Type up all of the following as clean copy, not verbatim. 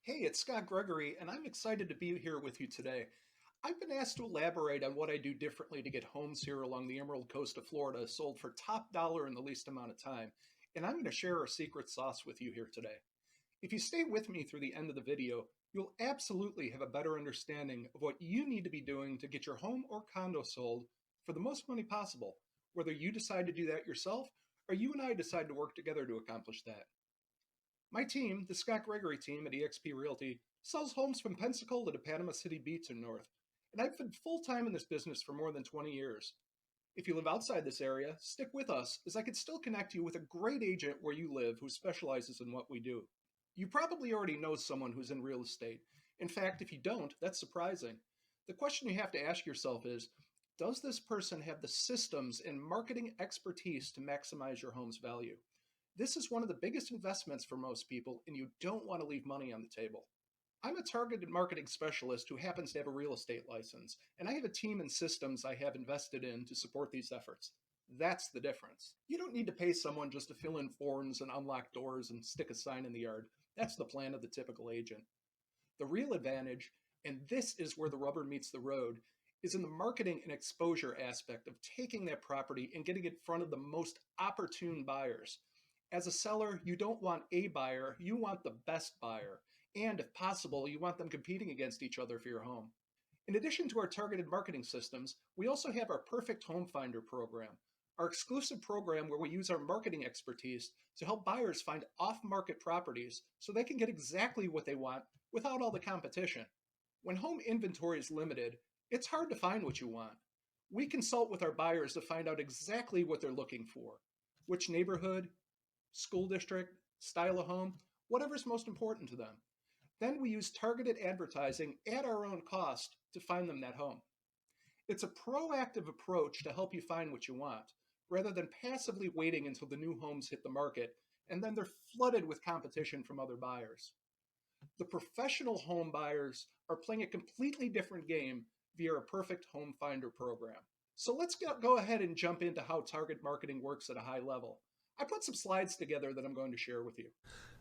Hey, it's Scott Gregory, and I'm excited to be here with you today. I've been asked to elaborate on what I do differently to get homes here along the Emerald Coast of Florida sold for top dollar in the least amount of time, and I'm going to share our secret sauce with you here today. If you stay with me through the end of the video, you'll absolutely have a better understanding of what you need to be doing to get your home or condo sold for the most money possible, whether you decide to do that yourself or you and I decide to work together to accomplish that. My team, the Scott Gregory team at eXp Realty, sells homes from Pensacola to Panama City Beach and north, and I've been full time in this business for more than 20 years. If you live outside this area, stick with us as I could still connect you with a great agent where you live who specializes in what we do. You probably already know someone who's in real estate. In fact, if you don't, that's surprising. The question you have to ask yourself is, does this person have the systems and marketing expertise to maximize your home's value? This is one of the biggest investments for most people, and you don't want to leave money on the table. I'm a targeted marketing specialist who happens to have a real estate license, and I have a team and systems I have invested in to support these efforts. That's the difference. You don't need to pay someone just to fill in forms and unlock doors and stick a sign in the yard. That's the plan of the typical agent. The real advantage, and this is where the rubber meets the road, is in the marketing and exposure aspect of taking that property and getting it in front of the most opportune buyers. As a seller, you don't want a buyer, you want the best buyer. And if possible, you want them competing against each other for your home. In addition to our targeted marketing systems, we also have our Perfect Home Finder program, our exclusive program where we use our marketing expertise to help buyers find off-market properties so they can get exactly what they want without all the competition. When home inventory is limited, it's hard to find what you want. We consult with our buyers to find out exactly what they're looking for, which neighborhood, school district, style of home, whatever's most important to them. Then we use targeted advertising at our own cost to find them that home. It's a proactive approach to help you find what you want, rather than passively waiting until the new homes hit the market and then they're flooded with competition from other buyers. The professional home buyers are playing a completely different game via a Perfect Home Finder program. So let's go ahead and jump into how target marketing works at a high level. I put some slides together that I'm going to share with you.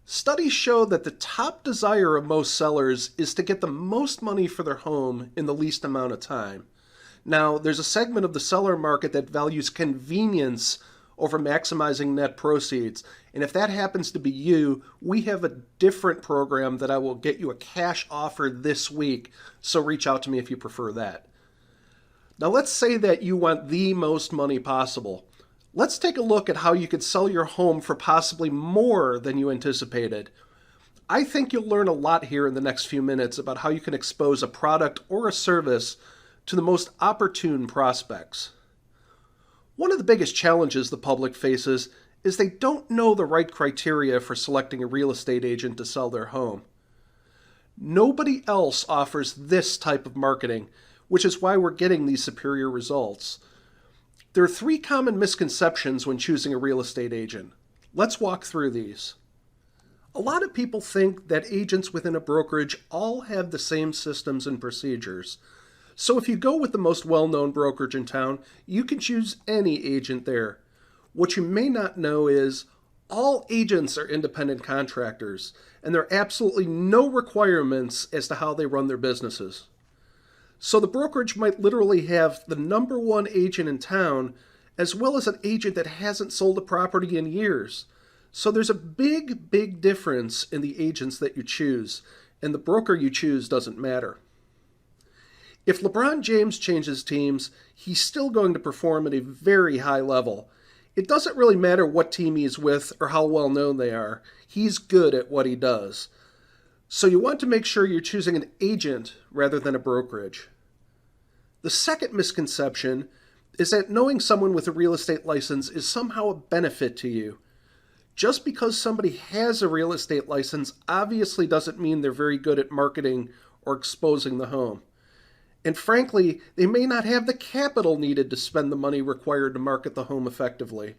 Studies show that the top desire of most sellers is to get the most money for their home in the least amount of time. Now, there's a segment of the seller market that values convenience over maximizing net proceeds. And if that happens to be you, we have a different program that I will get you a cash offer this week. So reach out to me if you prefer that. Now, let's say that you want the most money possible. Let's take a look at how you could sell your home for possibly more than you anticipated. I think you'll learn a lot here in the next few minutes about how you can expose a product or a service to the most opportune prospects. One of the biggest challenges the public faces is they don't know the right criteria for selecting a real estate agent to sell their home. Nobody else offers this type of marketing, which is why we're getting these superior results. There are three common misconceptions when choosing a real estate agent. Let's walk through these. A lot of people think that agents within a brokerage all have the same systems and procedures. So if you go with the most well-known brokerage in town, you can choose any agent there. What you may not know is all agents are independent contractors, and there are absolutely no requirements as to how they run their businesses. So the brokerage might literally have the number one agent in town, as well as an agent that hasn't sold a property in years. So there's a big difference in the agents that you choose, and the broker you choose doesn't matter. If LeBron James changes teams, he's still going to perform at a very high level. It doesn't really matter what team he's with or how well known they are. He's good at what he does. So you want to make sure you're choosing an agent rather than a brokerage. The second misconception is that knowing someone with a real estate license is somehow a benefit to you. Just because somebody has a real estate license obviously doesn't mean they're very good at marketing or exposing the home. And frankly, they may not have the capital needed to spend the money required to market the home effectively.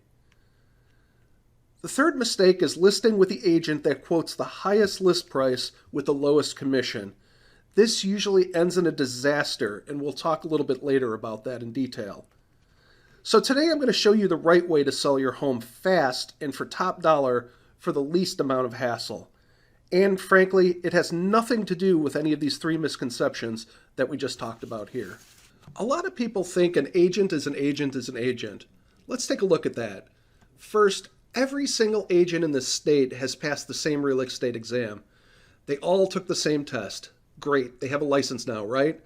The third mistake is listing with the agent that quotes the highest list price with the lowest commission. This usually ends in a disaster, and we'll talk a little bit later about that in detail. So today I'm going to show you the right way to sell your home fast and for top dollar for the least amount of hassle. And frankly, it has nothing to do with any of these three misconceptions that we just talked about here. A lot of people think an agent is an agent is an agent. Let's take a look at that. First, every single agent in this state has passed the same real estate exam. They all took the same test. Great, they have a license now, right?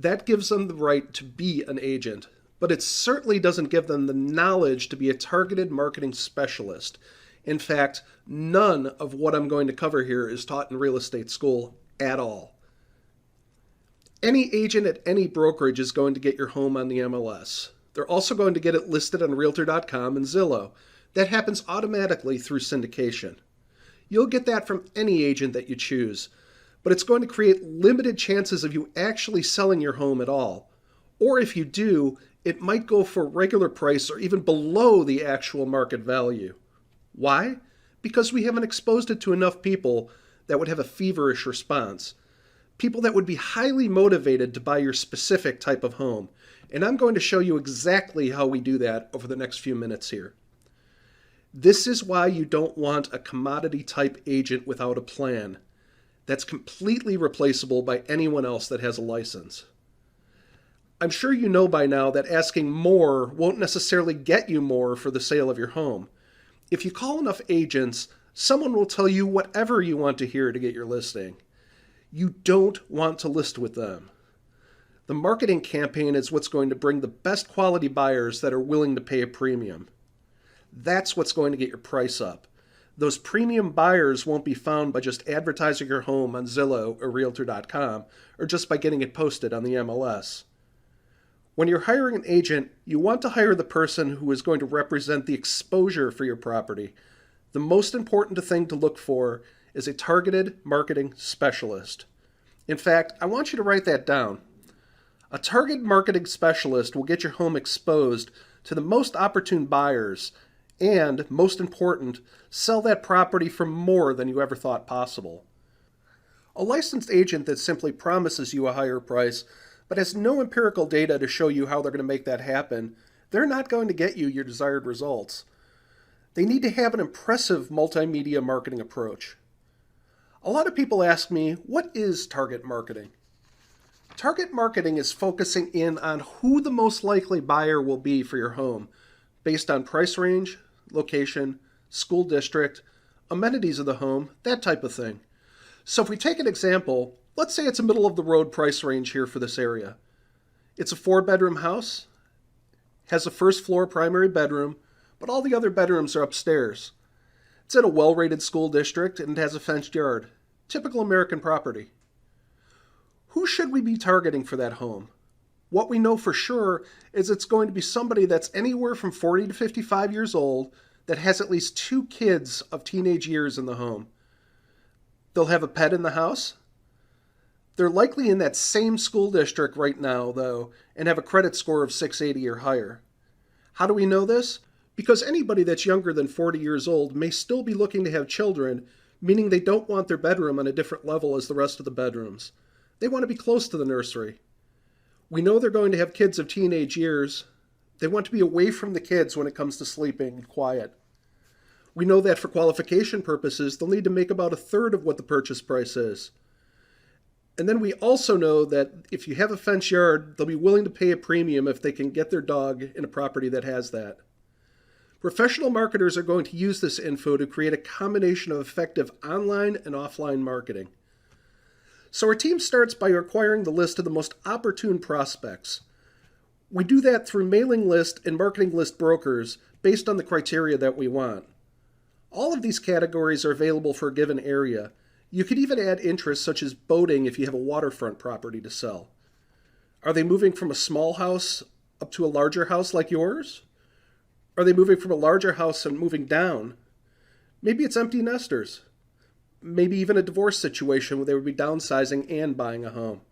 That gives them the right to be an agent, but it certainly doesn't give them the knowledge to be a targeted marketing specialist. In fact, none of what I'm going to cover here is taught in real estate school at all. Any agent at any brokerage is going to get your home on the MLS. They're also going to get it listed on Realtor.com and Zillow. That happens automatically through syndication. You'll get that from any agent that you choose, but it's going to create limited chances of you actually selling your home at all. Or if you do, it might go for regular price or even below the actual market value. Why? Because we haven't exposed it to enough people that would have a feverish response. People that would be highly motivated to buy your specific type of home. And I'm going to show you exactly how we do that over the next few minutes here. This is why you don't want a commodity type agent without a plan. That's completely replaceable by anyone else that has a license. I'm sure you know by now that asking more won't necessarily get you more for the sale of your home. If you call enough agents, someone will tell you whatever you want to hear to get your listing. You don't want to list with them. The marketing campaign is what's going to bring the best quality buyers that are willing to pay a premium. That's what's going to get your price up. Those premium buyers won't be found by just advertising your home on Zillow or Realtor.com or just by getting it posted on the MLS. When you're hiring an agent, you want to hire the person who is going to represent the exposure for your property. The most important thing to look for is a targeted marketing specialist. In fact, I want you to write that down. A target marketing specialist will get your home exposed to the most opportune buyers and, most important, sell that property for more than you ever thought possible. A licensed agent that simply promises you a higher price but has no empirical data to show you how they're going to make that happen, they're not going to get you your desired results. They need to have an impressive multimedia marketing approach. A lot of people ask me, what is target marketing? Target marketing is focusing in on who the most likely buyer will be for your home, based on price range, location, school district, amenities of the home, that type of thing. So if we take an example, let's say it's a middle of the road price range here for this area. It's a 4-bedroom house, has a first floor primary bedroom, but all the other bedrooms are upstairs. It's in a well-rated school district and it has a fenced yard. Typical American property. Who should we be targeting for that home? What we know for sure is it's going to be somebody that's anywhere from 40 to 55 years old that has at least 2 kids of teenage years in the home. They'll have a pet in the house. They're likely in that same school district right now, though, and have a credit score of 680 or higher. How do we know this? Because anybody that's younger than 40 years old may still be looking to have children, meaning they don't want their bedroom on a different level as the rest of the bedrooms. They want to be close to the nursery. We know they're going to have kids of teenage years. They want to be away from the kids when it comes to sleeping and quiet. We know that for qualification purposes, they'll need to make about 1/3 of what the purchase price is. And then we also know that if you have a fenced yard, they'll be willing to pay a premium if they can get their dog in a property that has that. Professional marketers are going to use this info to create a combination of effective online and offline marketing. So our team starts by acquiring the list of the most opportune prospects. We do that through mailing list and marketing list brokers based on the criteria that we want. All of these categories are available for a given area. You could even add interests such as boating if you have a waterfront property to sell. Are they moving from a small house up to a larger house like yours? Are they moving from a larger house and moving down? Maybe it's empty nesters. Maybe even a divorce situation where they would be downsizing and buying a home.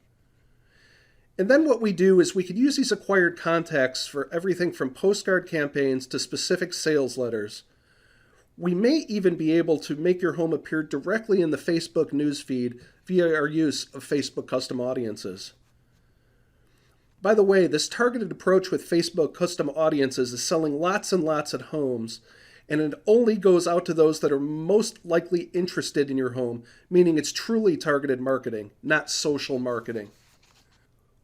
And then what we do is we could use these acquired contacts for everything from postcard campaigns to specific sales letters. We may even be able to make your home appear directly in the Facebook newsfeed via our use of Facebook custom audiences. By the way, this targeted approach with Facebook custom audiences is selling lots and lots of homes, And it only goes out to those that are most likely interested in your home, meaning it's truly targeted marketing, not social marketing.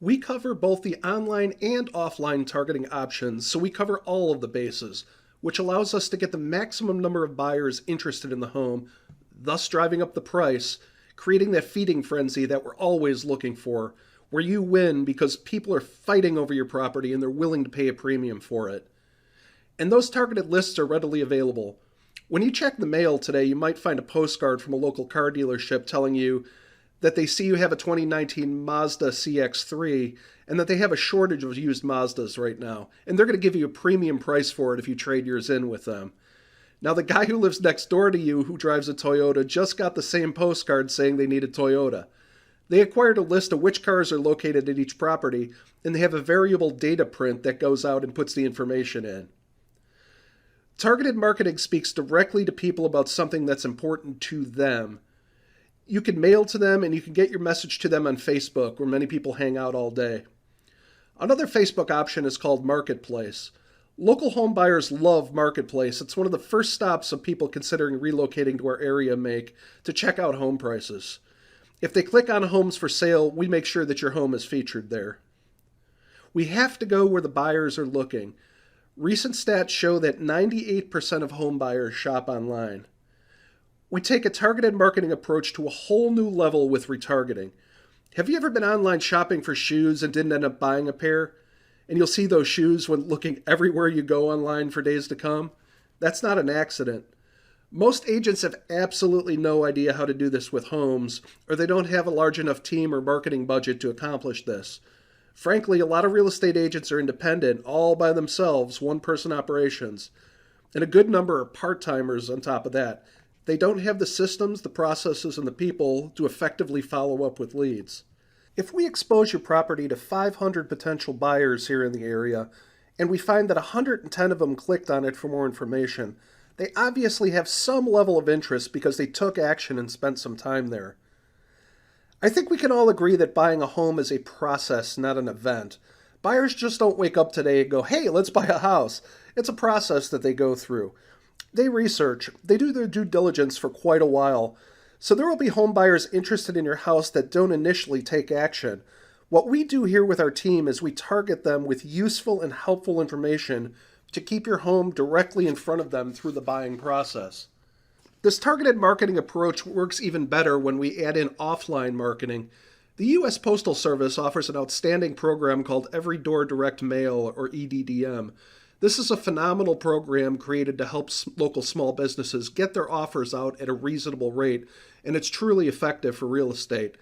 We cover both the online and offline targeting options, so we cover all of the bases, which allows us to get the maximum number of buyers interested in the home, thus driving up the price, creating that feeding frenzy that we're always looking for, where you win because people are fighting over your property and they're willing to pay a premium for it. And those targeted lists are readily available. When you check the mail today, you might find a postcard from a local car dealership telling you that they see you have a 2019 Mazda CX-3 and that they have a shortage of used Mazdas right now. And they're going to give you a premium price for it if you trade yours in with them. Now, the guy who lives next door to you who drives a Toyota just got the same postcard saying they need a Toyota. They acquired a list of which cars are located at each property, and they have a variable data print that goes out and puts the information in. Targeted marketing speaks directly to people about something that's important to them. You can mail to them and you can get your message to them on Facebook, where many people hang out all day. Another Facebook option is called Marketplace. Local home buyers love Marketplace. It's one of the first stops of people considering relocating to our area make to check out home prices. If they click on homes for sale, we make sure that your home is featured there. We have to go where the buyers are looking. Recent stats show that 98% of home buyers shop online. We take a targeted marketing approach to a whole new level with retargeting. Have you ever been online shopping for shoes and didn't end up buying a pair? And you'll see those shoes when looking everywhere you go online for days to come? That's not an accident. Most agents have absolutely no idea how to do this with homes, or they don't have a large enough team or marketing budget to accomplish this. Frankly, a lot of real estate agents are independent, all by themselves, one-person operations. And a good number are part-timers on top of that. They don't have the systems, the processes, and the people to effectively follow up with leads. If we expose your property to 500 potential buyers here in the area, and we find that 110 of them clicked on it for more information, they obviously have some level of interest because they took action and spent some time there. I think we can all agree that buying a home is a process, not an event. Buyers just don't wake up today and go, hey, let's buy a house. It's a process that they go through. They research, they do their due diligence for quite a while. So there will be home buyers interested in your house that don't initially take action. What we do here with our team is we target them with useful and helpful information to keep your home directly in front of them through the buying process. This targeted marketing approach works even better when we add in offline marketing. The U.S. Postal Service offers an outstanding program called Every Door Direct Mail, or EDDM. This is a phenomenal program created to help local small businesses get their offers out at a reasonable rate, and it's truly effective for real estate.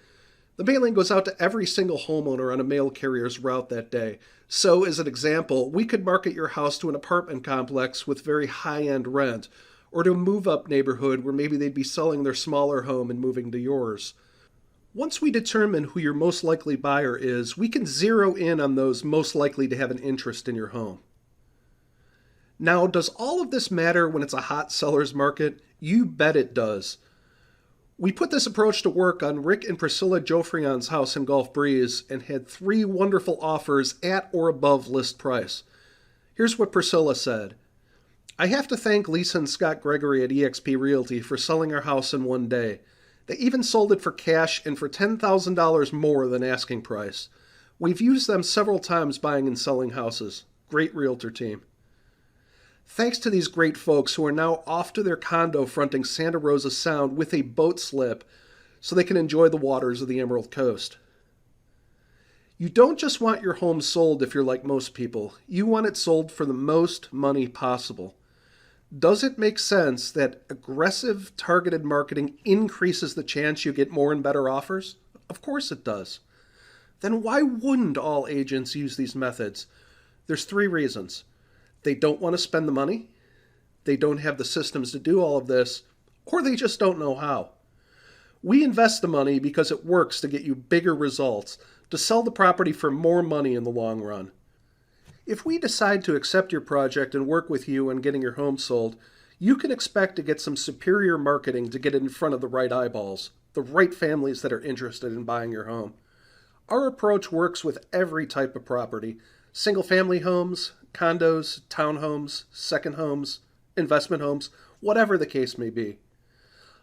The mailing goes out to every single homeowner on a mail carrier's route that day. So, as an example, we could market your house to an apartment complex with very high-end rent, or to a move-up neighborhood where maybe they'd be selling their smaller home and moving to yours. Once we determine who your most likely buyer is, we can zero in on those most likely to have an interest in your home. Now, does all of this matter when it's a hot seller's market? You bet it does. We put this approach to work on Rick and Priscilla Jofrion's house in Gulf Breeze and had 3 wonderful offers at or above list price. Here's what Priscilla said. I have to thank Lisa and Scott Gregory at eXp Realty for selling our house in one day. They even sold it for cash and for $10,000 more than asking price. We've used them several times buying and selling houses. Great realtor team. Thanks to these great folks who are now off to their condo fronting Santa Rosa Sound with a boat slip so they can enjoy the waters of the Emerald Coast. You don't just want your home sold if you're like most people. You want it sold for the most money possible. Does it make sense that aggressive targeted marketing increases the chance you get more and better offers? Of course it does. Then why wouldn't all agents use these methods? There's 3 reasons. They don't want to spend the money, they don't have the systems to do all of this, or they just don't know how. We invest the money because it works to get you bigger results, to sell the property for more money in the long run. If we decide to accept your project and work with you on getting your home sold, you can expect to get some superior marketing to get it in front of the right eyeballs, the right families that are interested in buying your home. Our approach works with every type of property, single-family homes, condos, townhomes, second homes, investment homes, whatever the case may be.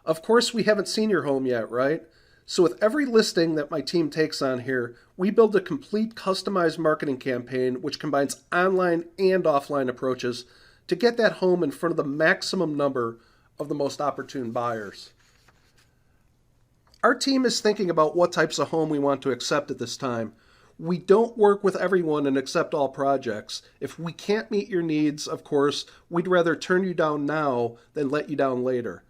Of course, we haven't seen your home yet, right? So with every listing that my team takes on here, we build a complete customized marketing campaign which combines online and offline approaches to get that home in front of the maximum number of the most opportune buyers. Our team is thinking about what types of home we want to accept at this time. We don't work with everyone and accept all projects. If we can't meet your needs, of course, we'd rather turn you down now than let you down later.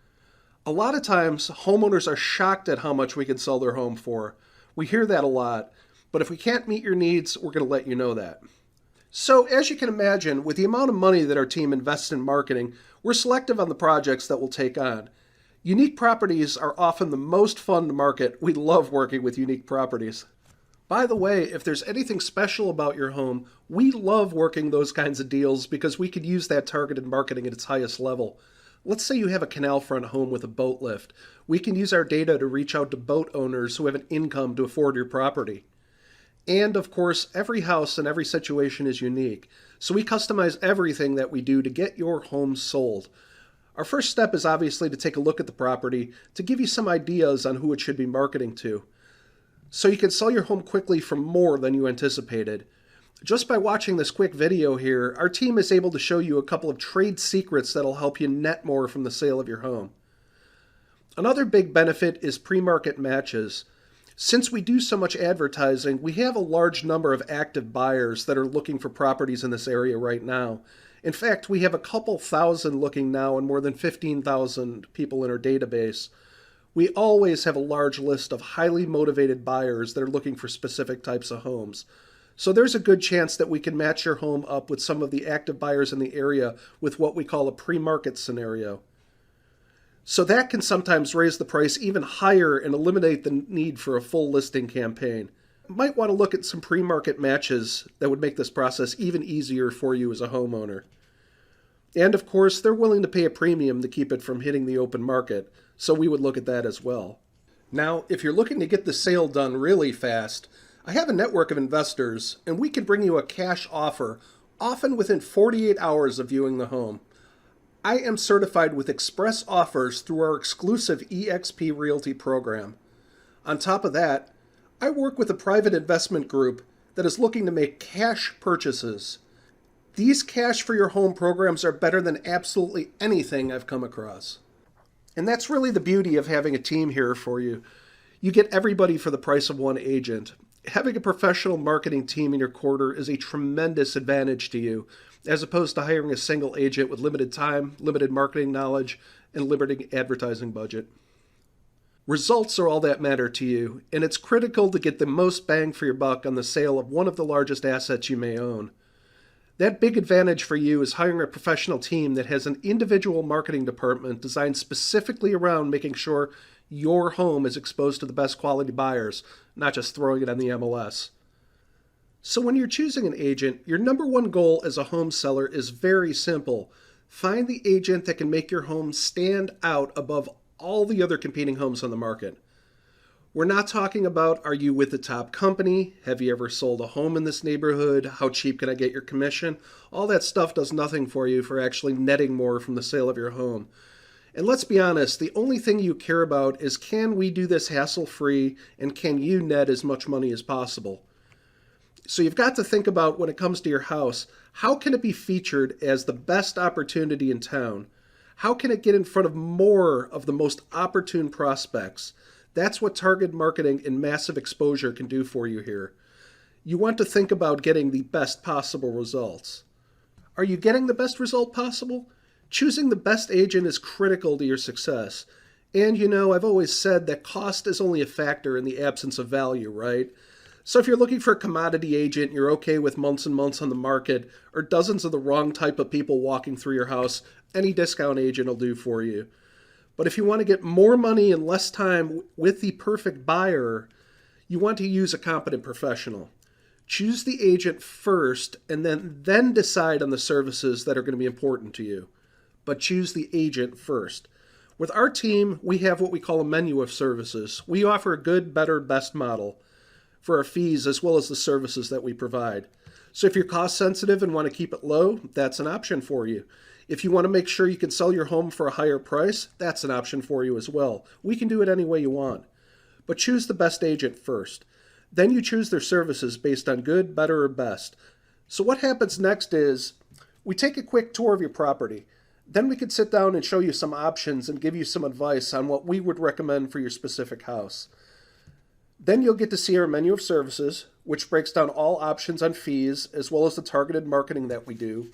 A lot of times, homeowners are shocked at how much we can sell their home for. We hear that a lot, but if we can't meet your needs, we're going to let you know that. So, as you can imagine, with the amount of money that our team invests in marketing, we're selective on the projects that we'll take on. Unique properties are often the most fun to market. We love working with unique properties. By the way, if there's anything special about your home, we love working those kinds of deals because we could use that targeted marketing at its highest level. Let's say you have a canal front home with a boat lift. We can use our data to reach out to boat owners who have an income to afford your property. And of course, every house and every situation is unique. So we customize everything that we do to get your home sold. Our first step is obviously to take a look at the property to give you some ideas on who it should be marketing to, so you can sell your home quickly for more than you anticipated. Just by watching this quick video here, our team is able to show you a couple of trade secrets that'll help you net more from the sale of your home. Another big benefit is PreMarket Matches. Since we do so much advertising, we have a large number of active buyers that are looking for properties in this area right now. In fact, we have a couple thousand looking now and more than 15,000 people in our database. We always have a large list of highly motivated buyers that are looking for specific types of homes. So there's a good chance that we can match your home up with some of the active buyers in the area with what we call a pre-market scenario. So that can sometimes raise the price even higher and eliminate the need for a full listing campaign. You might want to look at some pre-market matches that would make this process even easier for you as a homeowner. And of course, they're willing to pay a premium to keep it from hitting the open market, so we would look at that as well. Now, if you're looking to get the sale done really fast, I have a network of investors, and we can bring you a cash offer, often within 48 hours of viewing the home. I am certified with express offers through our exclusive eXp Realty program. On top of that, I work with a private investment group that is looking to make cash purchases. These cash for your home programs are better than absolutely anything I've come across. And that's really the beauty of having a team here for you. You get everybody for the price of one agent. Having a professional marketing team in your quarter is a tremendous advantage to you, as opposed to hiring a single agent with limited time, limited marketing knowledge, and limited advertising budget. Results are all that matter to you, and it's critical to get the most bang for your buck on the sale of one of the largest assets you may own. That big advantage for you is hiring a professional team that has an individual marketing department designed specifically around making sure your home is exposed to the best quality buyers, not just throwing it on the MLS. So when you're choosing an agent, your number one goal as a home seller is very simple. Find the agent that can make your home stand out above all the other competing homes on the market. We're not talking about, are you with the top company? Have you ever sold a home in this neighborhood? How cheap can I get your commission? All that stuff does nothing for you for actually netting more from the sale of your home. And let's be honest, the only thing you care about is, can we do this hassle-free, and can you net as much money as possible? So you've got to think about, when it comes to your house, how can it be featured as the best opportunity in town? How can it get in front of more of the most opportune prospects? That's what targeted marketing and massive exposure can do for you here. You want to think about getting the best possible results. Are you getting the best result possible? Choosing the best agent is critical to your success. And I've always said that cost is only a factor in the absence of value, right? So if you're looking for a commodity agent, you're okay with months and months on the market, or dozens of the wrong type of people walking through your house, any discount agent will do for you. But if you want to get more money in less time with the perfect buyer, you want to use a competent professional. Choose the agent first, and then decide on the services that are going to be important to you. But choose the agent first. With our team, we have what we call a menu of services. We offer a good, better, best model for our fees as well as the services that we provide. So if you're cost sensitive and want to keep it low, that's an option for you. If you want to make sure you can sell your home for a higher price, that's an option for you as well. We can do it any way you want. But choose the best agent first. Then you choose their services based on good, better, or best. So what happens next is we take a quick tour of your property. Then we could sit down and show you some options and give you some advice on what we would recommend for your specific house. Then you'll get to see our menu of services, which breaks down all options on fees as well as the targeted marketing that we do.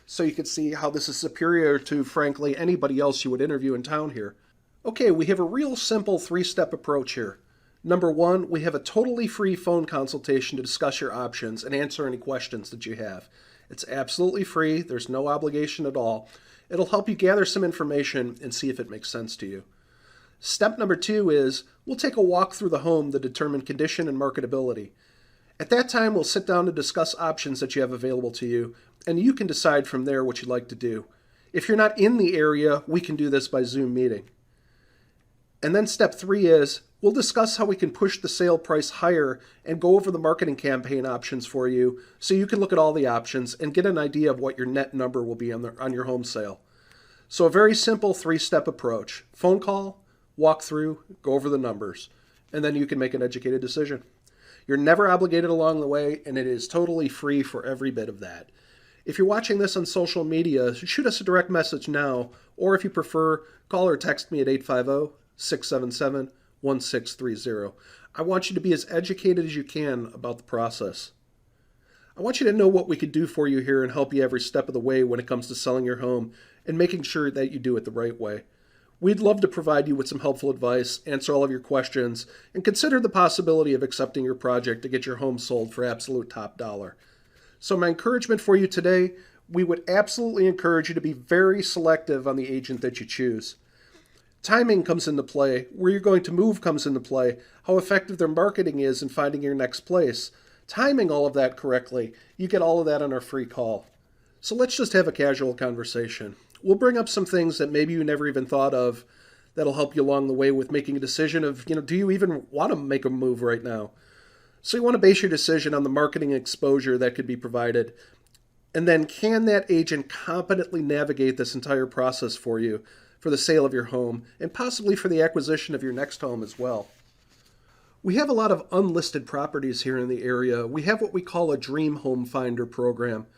So you can see how this is superior to, frankly, anybody else you would interview in town here. Okay, we have a real simple 3-step approach here. Number one, we have a totally free phone consultation to discuss your options and answer any questions that you have. It's absolutely free. There's no obligation at all. It'll help you gather some information and see if it makes sense to you. Step number two is we'll take a walk through the home to determine condition and marketability. At that time, we'll sit down to discuss options that you have available to you, and you can decide from there what you'd like to do. If you're not in the area, we can do this by Zoom meeting. And then step three is we'll discuss how we can push the sale price higher and go over the marketing campaign options for you so you can look at all the options and get an idea of what your net number will be on your home sale. So a very simple 3-step approach. Phone call, walk through, go over the numbers, and then you can make an educated decision. You're never obligated along the way, and it is totally free for every bit of that. If you're watching this on social media, shoot us a direct message now, or if you prefer, call or text me at 850-677-1630. I want you to be as educated as you can about the process. I want you to know what we could do for you here and help you every step of the way when it comes to selling your home and making sure that you do it the right way. We'd love to provide you with some helpful advice, answer all of your questions, and consider the possibility of accepting your project to get your home sold for absolute top dollar. So my encouragement for you today, we would absolutely encourage you to be very selective on the agent that you choose. Timing comes into play, where you're going to move comes into play, how effective their marketing is in finding your next place. Timing all of that correctly, you get all of that on our free call. So let's just have a casual conversation. We'll bring up some things that maybe you never even thought of that'll help you along the way with making a decision of, do you even want to make a move right now? So you want to base your decision on the marketing exposure that could be provided. And then can that agent competently navigate this entire process for you for the sale of your home and possibly for the acquisition of your next home as well? We have a lot of unlisted properties here in the area. We have what we call a Dream Home Finder program.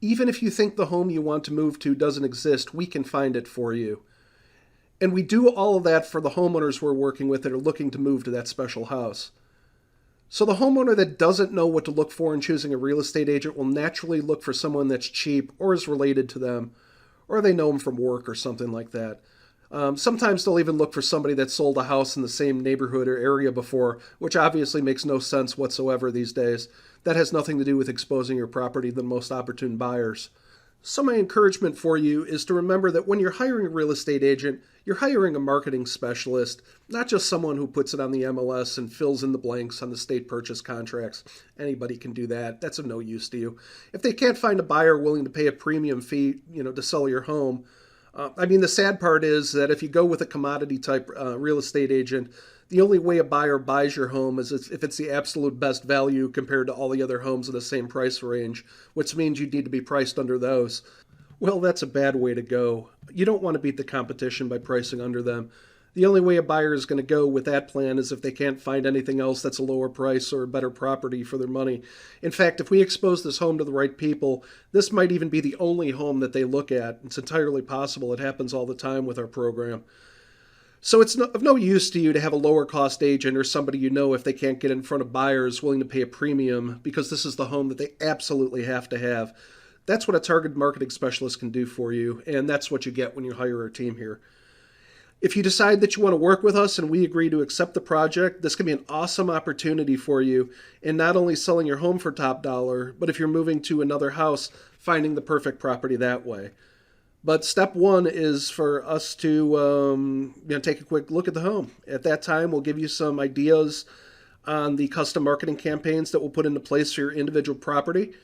Even if you think the home you want to move to doesn't exist, we can find it for you. And we do all of that for the homeowners we're working with that are looking to move to that special house. So the homeowner that doesn't know what to look for in choosing a real estate agent will naturally look for someone that's cheap or is related to them, or they know them from work or something like that. Sometimes they'll even look for somebody that sold a house in the same neighborhood or area before, which obviously makes no sense whatsoever these days. That has nothing to do with exposing your property to the most opportune buyers. So my encouragement for you is to remember that when you're hiring a real estate agent, you're hiring a marketing specialist, not just someone who puts it on the MLS and fills in the blanks on the state purchase contracts. Anybody can do that. That's of no use to you. If they can't find a buyer willing to pay a premium fee, to sell your home, the sad part is that if you go with a commodity type real estate agent, the only way a buyer buys your home is if it's the absolute best value compared to all the other homes in the same price range, which means you need to be priced under those. Well, that's a bad way to go. You don't want to beat the competition by pricing under them. The only way a buyer is going to go with that plan is if they can't find anything else that's a lower price or a better property for their money. In fact, if we expose this home to the right people, this might even be the only home that they look at. It's entirely possible. It happens all the time with our program. So it's of no use to you to have a lower cost agent or somebody if they can't get in front of buyers willing to pay a premium because this is the home that they absolutely have to have. That's what a targeted marketing specialist can do for you, and that's what you get when you hire our team here. If you decide that you want to work with us and we agree to accept the project, this can be an awesome opportunity for you in not only selling your home for top dollar, but if you're moving to another house, finding the perfect property that way. But step one is for us to take a quick look at the home. At that time, we'll give you some ideas on the custom marketing campaigns that we'll put into place for your individual property.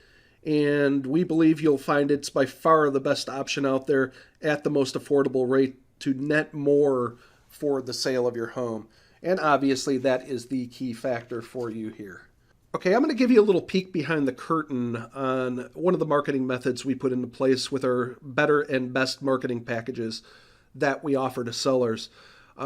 And we believe you'll find it's by far the best option out there at the most affordable rate to net more for the sale of your home. And obviously, that is the key factor for you here. Okay, I'm going to give you a little peek behind the curtain on one of the marketing methods we put into place with our better and best marketing packages that we offer to sellers.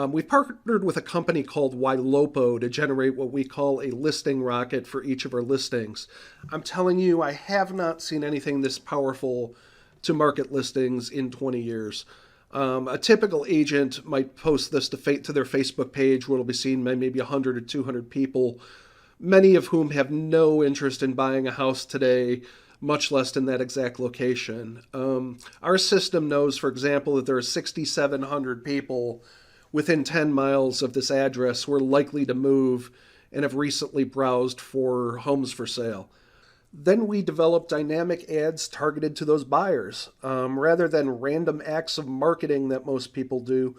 We've partnered with a company called Ylopo to generate what we call a listing rocket for each of our listings. I'm telling you, I have not seen anything this powerful to market listings in 20 years. A typical agent might post this to their Facebook page where it'll be seen by maybe 100 or 200 people, many of whom have no interest in buying a house today, much less in that exact location. Our system knows, for example, that there are 6,700 people within 10 miles of this address who are likely to move and have recently browsed for homes for sale. Then we develop dynamic ads targeted to those buyers. Rather than random acts of marketing that most people do,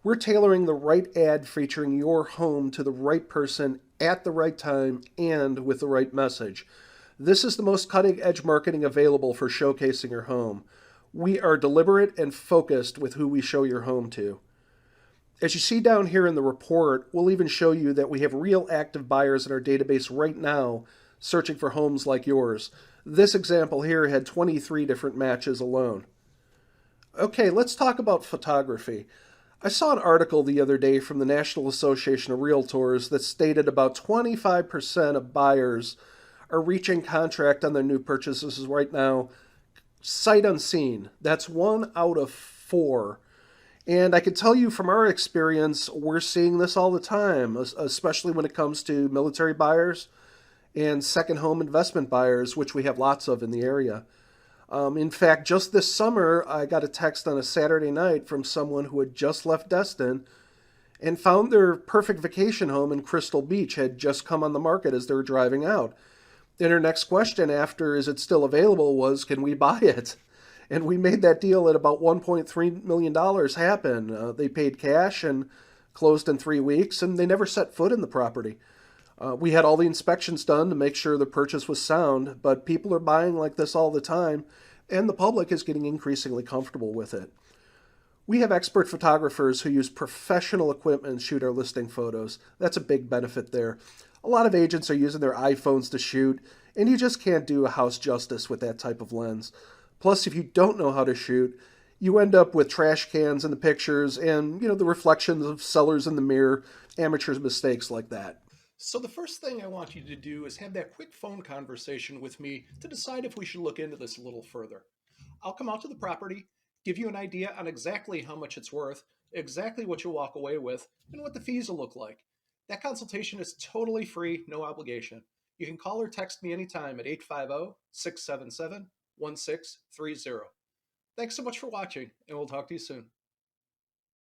we're tailoring the right ad featuring your home to the right person at the right time and with the right message. This is the most cutting edge marketing available for showcasing your home. We are deliberate and focused with who we show your home to. As you see down here in the report, we'll even show you that we have real active buyers in our database right now searching for homes like yours. This example here had 23 different matches alone. Okay, let's talk about photography. I saw an article the other day from the National Association of Realtors that stated about 25% of buyers are reaching contract on their new purchases right now, sight unseen. That's 1 out of 4. And I can tell you from our experience, we're seeing this all the time, especially when it comes to military buyers and second home investment buyers, which we have lots of in the area. In fact, just this summer, I got a text on a Saturday night from someone who had just left Destin and found their perfect vacation home in Crystal Beach had just come on the market as they were driving out. And her next question after, is it still available, was, can we buy it? And we made that deal at about $1.3 million happen. They paid cash and closed in 3 weeks, and they never set foot in the property. We had all the inspections done to make sure the purchase was sound, but people are buying like this all the time, and the public is getting increasingly comfortable with it. We have expert photographers who use professional equipment to shoot our listing photos. That's a big benefit there. A lot of agents are using their iPhones to shoot, and you just can't do a house justice with that type of lens. Plus, if you don't know how to shoot, you end up with trash cans in the pictures and, the reflections of sellers in the mirror, amateurs' mistakes like that. So, the first thing I want you to do is have that quick phone conversation with me to decide if we should look into this a little further. I'll come out to the property, give you an idea on exactly how much it's worth, exactly what you'll walk away with, and what the fees will look like. That consultation is totally free, no obligation. You can call or text me anytime at 850 677 1630. Thanks so much for watching, and we'll talk to you soon.